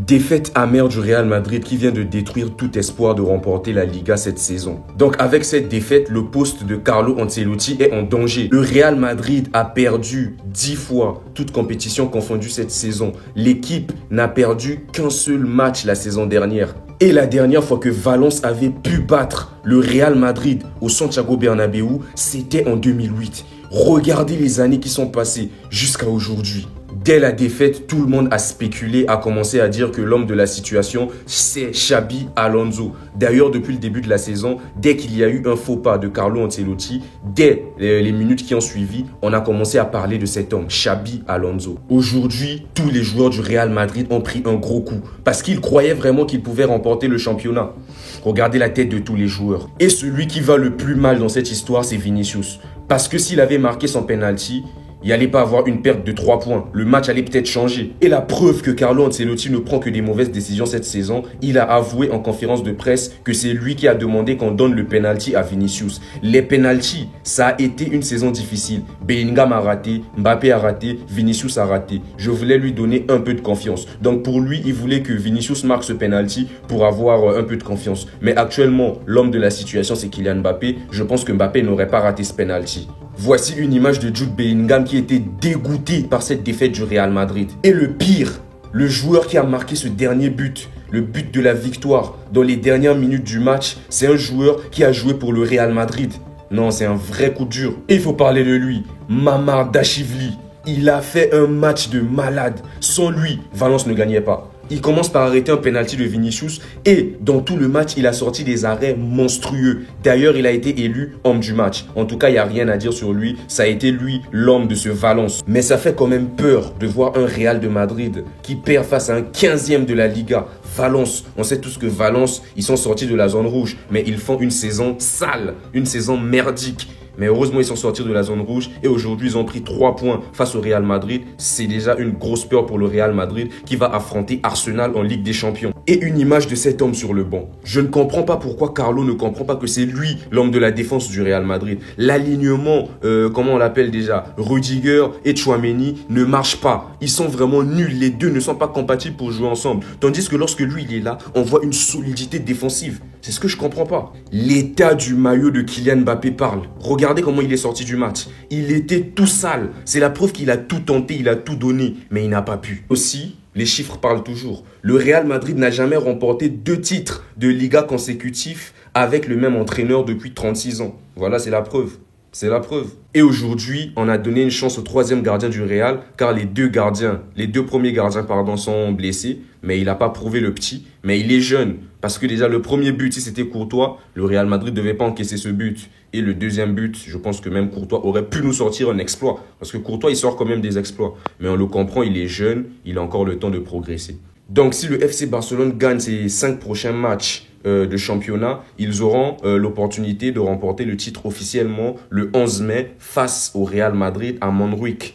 Défaite amère du Real Madrid qui vient de détruire tout espoir de remporter la Liga cette saison. Donc avec cette défaite, le poste de Carlo Ancelotti est en danger. Le Real Madrid a perdu 10 fois, toutes compétitions confondues cette saison. L'équipe n'a perdu qu'un seul match la saison dernière. Et la dernière fois que Valence avait pu battre le Real Madrid au Santiago Bernabéu, c'était en 2008. Regardez les années qui sont passées jusqu'à aujourd'hui. Dès la défaite, tout le monde a spéculé, a commencé à dire que l'homme de la situation, c'est Xabi Alonso. D'ailleurs, depuis le début de la saison, dès qu'il y a eu un faux pas de Carlo Ancelotti, dès les minutes qui ont suivi, on a commencé à parler de cet homme, Xabi Alonso. Aujourd'hui, tous les joueurs du Real Madrid ont pris un gros coup parce qu'ils croyaient vraiment qu'ils pouvaient remporter le championnat. Regardez la tête de tous les joueurs. Et celui qui va le plus mal dans cette histoire, c'est Vinicius. Parce que s'il avait marqué son penalty, il n'allait pas avoir une perte de 3 points. Le match allait peut-être changer. Et la preuve que Carlo Ancelotti ne prend que des mauvaises décisions cette saison, il a avoué en conférence de presse que c'est lui qui a demandé qu'on donne le penalty à Vinicius. Les penalties, ça a été une saison difficile. Bellingham a raté, Mbappé a raté, Vinicius a raté. Je voulais lui donner un peu de confiance. Donc pour lui, il voulait que Vinicius marque ce penalty pour avoir un peu de confiance. Mais actuellement, l'homme de la situation, c'est Kylian Mbappé. Je pense que Mbappé n'aurait pas raté ce penalty. Voici une image de Jude Bellingham qui était dégoûté par cette défaite du Real Madrid. Et le pire, le joueur qui a marqué ce dernier but, le but de la victoire dans les dernières minutes du match, c'est un joueur qui a joué pour le Real Madrid. Non, c'est un vrai coup dur. Et il faut parler de lui, Mamardashvili. Il a fait un match de malade. Sans lui, Valence ne gagnait pas. Il commence par arrêter un penalty de Vinicius et dans tout le match, il a sorti des arrêts monstrueux. D'ailleurs, il a été élu homme du match. En tout cas, il n'y a rien à dire sur lui. Ça a été lui l'homme de ce Valence. Mais ça fait quand même peur de voir un Real de Madrid qui perd face à un 15e de la Liga. Valence, on sait tous que Valence, ils sont sortis de la zone rouge. Mais ils font une saison sale, une saison merdique. Mais heureusement, ils sont sortis de la zone rouge et aujourd'hui, ils ont pris 3 points face au Real Madrid. C'est déjà une grosse peur pour le Real Madrid qui va affronter Arsenal en Ligue des Champions. Et une image de cet homme sur le banc. Je ne comprends pas pourquoi Carlo ne comprend pas que c'est lui l'homme de la défense du Real Madrid. L'alignement, comment on l'appelle déjà, Rudiger et Tchouaméni ne marche pas. Ils sont vraiment nuls. Les deux ne sont pas compatibles pour jouer ensemble. Tandis que lorsque lui, il est là, on voit une solidité défensive. C'est ce que je comprends pas. L'état du maillot de Kylian Mbappé parle. Regardez comment il est sorti du match. Il était tout sale. C'est la preuve qu'il a tout tenté, il a tout donné, mais il n'a pas pu. Aussi, les chiffres parlent toujours. Le Real Madrid n'a jamais remporté 2 titres de Liga consécutifs avec le même entraîneur depuis 36 ans. Voilà, c'est la preuve. C'est la preuve. Et aujourd'hui, on a donné une chance au 3e gardien du Real, car les deux premiers gardiens, sont blessés. Mais il n'a pas prouvé le petit, mais il est jeune. Parce que déjà, le premier but, si c'était Courtois, le Real Madrid ne devait pas encaisser ce but. Et le deuxième but, je pense que même Courtois aurait pu nous sortir un exploit. Parce que Courtois, il sort quand même des exploits. Mais on le comprend, il est jeune, il a encore le temps de progresser. Donc, si le FC Barcelone gagne ses 5 prochains matchs de championnat, ils auront l'opportunité de remporter le titre officiellement le 11 mai face au Real Madrid à Montjuic.